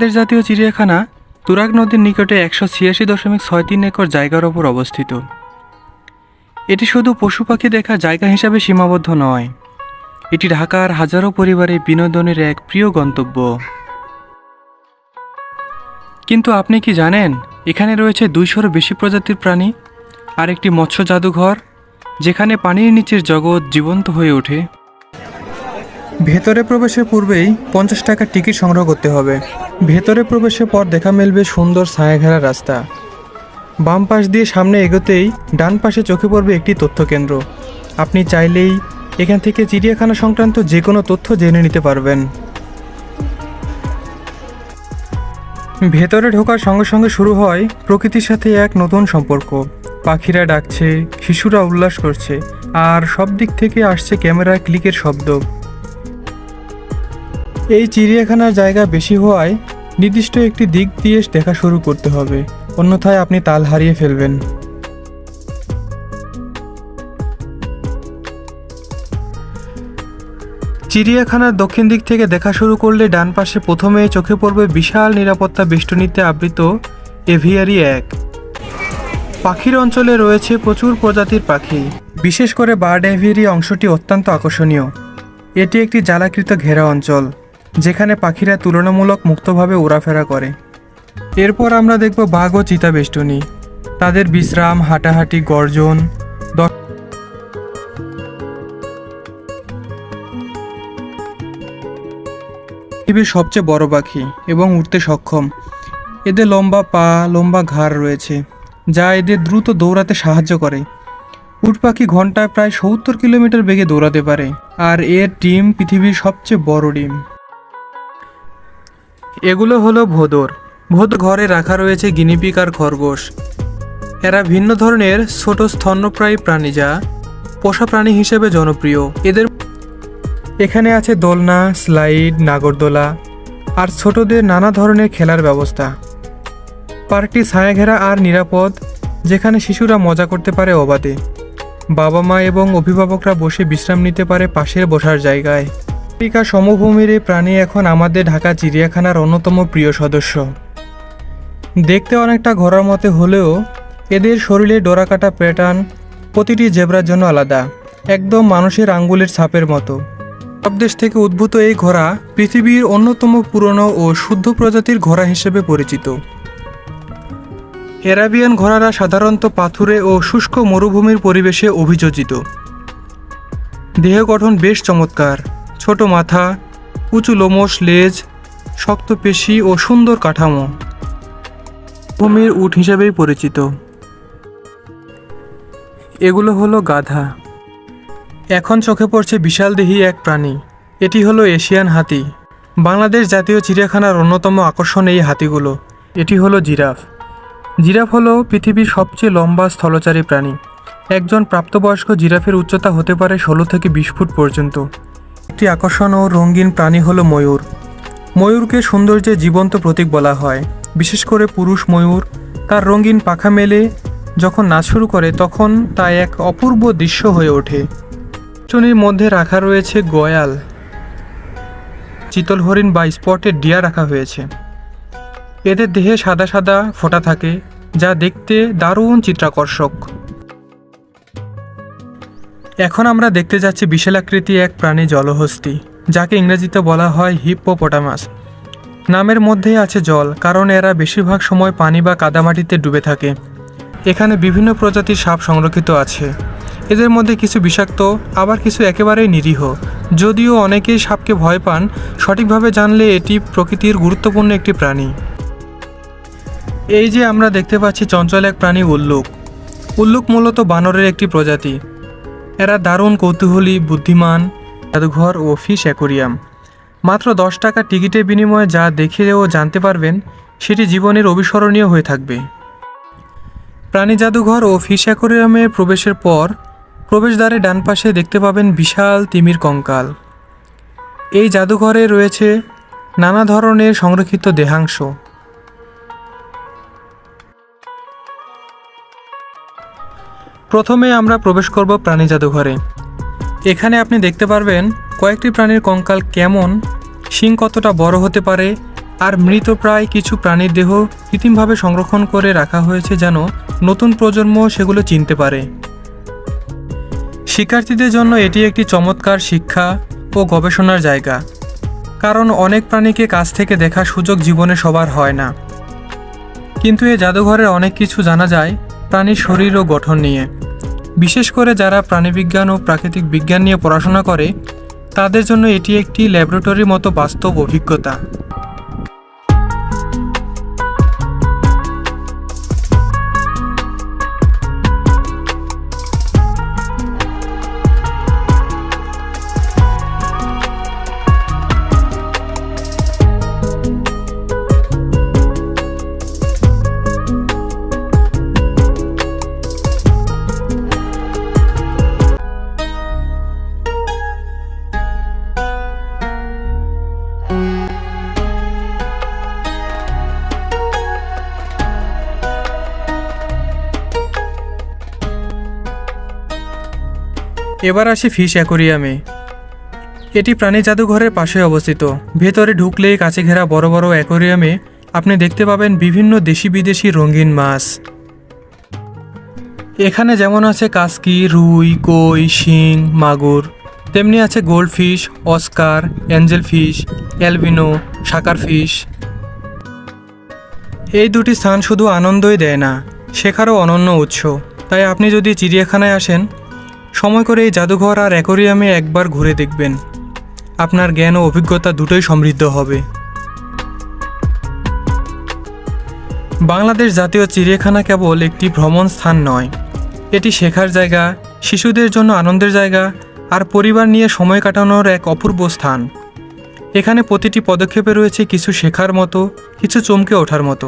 বাংলাদেশ জাতীয় চিড়িয়াখানা তুরাগ নদীর নিকটে 186.63 একর জায়গার ওপর অবস্থিত। এটি শুধু পশু পাখি দেখার জায়গা হিসাবে সীমাবদ্ধ নয়, এটি ঢাকার হাজারো পরিবারের বিনোদনের এক প্রিয় গন্তব্য। কিন্তু আপনি কি জানেন, এখানে রয়েছে 200-এরও বেশি প্রজাতির প্রাণী আর একটি মৎস্য জাদুঘর, যেখানে পানির নিচের জগৎ জীবন্ত হয়ে ওঠে। ভেতরে প্রবেশের পূর্বেই 50 টাকার টিকিট সংগ্রহ করতে হবে। ভেতরে প্রবেশের পর দেখা মিলবে সুন্দর ছায়াঘেরা রাস্তা। বাম পাশ দিয়ে সামনে এগোতেই ডান পাশে চোখে পড়বে একটি তথ্যকেন্দ্র। আপনি চাইলেই এখান থেকে চিড়িয়াখানা সংক্রান্ত যে কোনো তথ্য জেনে নিতে পারবেন। ভেতরে ঢোকার সঙ্গে সঙ্গে শুরু হয় প্রকৃতির সাথে এক নতুন সম্পর্ক। পাখিরা ডাকছে, শিশুরা উল্লাস করছে, আর সব দিক থেকে আসছে ক্যামেরার ক্লিকের শব্দ। এই চিড়িয়াখানার জায়গা বেশি হওয়ায় নির্দিষ্ট একটি দিক দিয়ে দেখা শুরু করতে হবে, অন্যথায় আপনি তাল হারিয়ে ফেলবেন। চিড়িয়াখানার দক্ষিণ দিক থেকে দেখা শুরু করলে ডান পাশে প্রথমে চোখে পড়বে বিশাল নিরাপত্তা বেষ্টনীতে আবৃত এভিয়ারি 1। পাখির অঞ্চলে রয়েছে প্রচুর প্রজাতির পাখি, বিশেষ করে বার্ড এভিয়ারি অংশটি অত্যন্ত আকর্ষণীয়। এটি একটি জালাকৃত ঘেরা অঞ্চল, যেখানে পাখিরা তুলনামূলক মুক্তভাবে ঘোরাফেরা করে। এরপর আমরা দেখব বাঘ ও চিতা বেষ্টনী। তাদের বিশ্রাম, হাঁটাহাঁটি, গর্জন পৃথিবীর সবচেয়ে বড় পাখি এবং উড়তে সক্ষম। এদের লম্বা পা, লম্বা ঘাড় রয়েছে, যা এদের দ্রুত দৌড়াতে সাহায্য করে। উট পাখি ঘন্টায় প্রায় 70 কিলোমিটার বেগে দৌড়াতে পারে, আর এর ডিম পৃথিবীর সবচেয়ে বড় ডিম। এগুলো হলো ভোঁদর। ভোঁদর ঘরে রাখা রয়েছে গিনিপিগ আর খরগোশ। এরা ভিন্ন ধরনের ছোট স্তন্যপ্রায়ী প্রাণী, যা পোষা প্রাণী হিসেবে জনপ্রিয়। এখানে আছে দোলনা, স্লাইড, নাগরদোলা আর ছোটদের নানা ধরনের খেলার ব্যবস্থা। পার্কটি ছায়াঘেরা আর নিরাপদ, যেখানে শিশুরা মজা করতে পারে অবাধে। বাবা মা এবং অভিভাবকরা বসে বিশ্রাম নিতে পারে পাশের বসার জায়গায়। আফ্রিকা সমভূমির এই প্রাণী এখন আমাদের ঢাকা চিড়িয়াখানার অন্যতম প্রিয় সদস্য। দেখতে অনেকটা ঘোড়ার মতো হলেও এদের শরীরে ডোরাকাটা প্যাটার্ন প্রতিটি জেব্রার জন্য আলাদা, একদম মানুষের আঙ্গুলের ছাপের মতো। সব দেশ থেকে উদ্ভূত এই ঘোড়া পৃথিবীর অন্যতম পুরনো ও শুদ্ধ প্রজাতির ঘোড়া হিসেবে পরিচিত। অ্যারাবিয়ান ঘোড়ারা সাধারণত পাথুরে ও শুষ্ক মরুভূমির পরিবেশে অভিযোজিত। দেহ গঠন বেশ চমৎকার, ছোট মাথা, উঁচু লোমশ লেজ, শক্ত পেশি ও সুন্দর কাঠামো। ভূমির উট হিসেবেই পরিচিত। এগুলো হলো গাধা। এখন চোখে পড়ছে বিশালদেহী এক প্রাণী, এটি হলো এশিয়ান হাতি। বাংলাদেশ জাতীয় চিড়িয়াখানার অন্যতম আকর্ষণ এই হাতিগুলো। এটি হলো জিরাফ। জিরাফ হলো পৃথিবীর সবচেয়ে লম্বা স্থলচারী প্রাণী। একজন প্রাপ্তবয়স্ক জিরাফের উচ্চতা হতে পারে 16 থেকে 20 ফুট পর্যন্ত। একটি আকর্ষণ ও রঙিন প্রাণী হলো ময়ূর। ময়ূরকে সৌন্দর্যের জীবন্ত প্রতীক বলা হয়, বিশেষ করে পুরুষ ময়ূর। তার রঙিন পাখা মেলে যখন নাচ শুরু করে, তখন তা এক অপূর্ব দৃশ্য হয়ে ওঠে। বেষ্টনীর মধ্যে রাখা রয়েছে গয়াল, চিতল হরিণ বা স্পটেড ডিয়ার রাখা হয়েছে। এদের দেহে সাদা সাদা ফোঁটা থাকে, যা দেখতে দারুণ চিত্রাকর্ষক। এখন আমরা দেখতে যাচ্ছি বিশালাকৃতি এক প্রাণী, জলহস্তী, যাকে ইংরেজিতে বলা হয় হিপ্পোপটামাস। নামের মধ্যেই আছে জল, কারণ এরা বেশিরভাগ সময় পানি বা কাদামাটিতে ডুবে থাকে। এখানে বিভিন্ন প্রজাতির সাপ সংরক্ষিত আছে। এদের মধ্যে কিছু বিষাক্ত, আবার কিছু একেবারেই নিরীহ। যদিও অনেকেই সাপকে ভয় পান, সঠিকভাবে জানলে এটি প্রকৃতির গুরুত্বপূর্ণ একটি প্রাণী। এই যে আমরা দেখতে পাচ্ছি চঞ্চল এক প্রাণী, উল্লুক। উল্লুক মূলত বানরের একটি প্রজাতি। এরা দারুণ কৌতূহলী, বুদ্ধিমান। জাদুঘর ও ফিশ অ্যাকোরিয়াম। মাত্র 10 টাকা টিকিটের বিনিময়ে যা দেখেও জানতে পারবেন, সেটি জীবনের অবিস্মরণীয় হয়ে থাকবে। প্রাণী জাদুঘর ও ফিশ অ্যাকোরিয়ামে প্রবেশের পর প্রবেশদ্বারে ডান পাশে দেখতে পাবেন বিশাল তিমির কঙ্কাল। এই জাদুঘরে রয়েছে নানা ধরনের সংরক্ষিত দেহাংশ। প্রথমে আমরা প্রবেশ করব প্রাণী জাদুঘরে। এখানে আপনি দেখতে পারবেন কয়েকটি প্রাণীর কঙ্কাল কেমন, শিং কতটা বড় হতে পারে, আর মৃতপ্রায় কিছু প্রাণীর দেহ কৃত্রিমভাবে সংরক্ষণ করে রাখা হয়েছে যেন নতুন প্রজন্ম সেগুলো চিনতে পারে। শিক্ষার্থীদের জন্য এটি একটি চমৎকার শিক্ষা ও গবেষণার জায়গা, কারণ অনেক প্রাণীকে কাছ থেকে দেখার সুযোগ জীবনে সবার হয় না। কিন্তু এই জাদুঘরে অনেক কিছু জানা যায় প্রাণীর শরীর ও গঠন নিয়ে। বিশেষ করে যারা প্রাণীবিজ্ঞান ও প্রাকৃতিক বিজ্ঞান নিয়ে পড়াশোনা করে তাদের জন্য এটি একটি ল্যাবরেটরির মতো বাস্তব অভিজ্ঞতা। এবার আসি ফিশ অ্যাকোরিয়ামে। এটি প্রাণী জাদুঘরের পাশে অবস্থিত। ভেতরে ঢুকলেই কাছে ঘেরা বড় বড় অ্যাকোরিয়ামে আপনি দেখতে পাবেন বিভিন্ন দেশি বিদেশি রঙিন মাছ। এখানে যেমন আছে কাসকি, রুই, কই, শিং, মাগুর, তেমনি আছে gold fish, Oscar, Angel fish, albino, সাকার ফিশ। এই দুটি স্থান শুধু আনন্দই দেয় না, শেখারও অনন্য উৎস। তাই আপনি যদি চিড়িয়াখানায় আসেন, সময় করে এই জাদুঘর আর অ্যাকোরিয়ামে একবার ঘুরে দেখবেন। আপনার জ্ঞান ও অভিজ্ঞতা দুটোই সমৃদ্ধ হবে। বাংলাদেশ জাতীয় চিড়িয়াখানা কেবল একটি ভ্রমণ স্থান নয়, এটি শেখার জায়গা, শিশুদের জন্য আনন্দের জায়গা আর পরিবার নিয়ে সময় কাটানোর এক অপূর্ব স্থান। এখানে প্রতিটি পদক্ষেপে রয়েছে কিছু শেখার মতো, কিছু চমকে ওঠার মতো।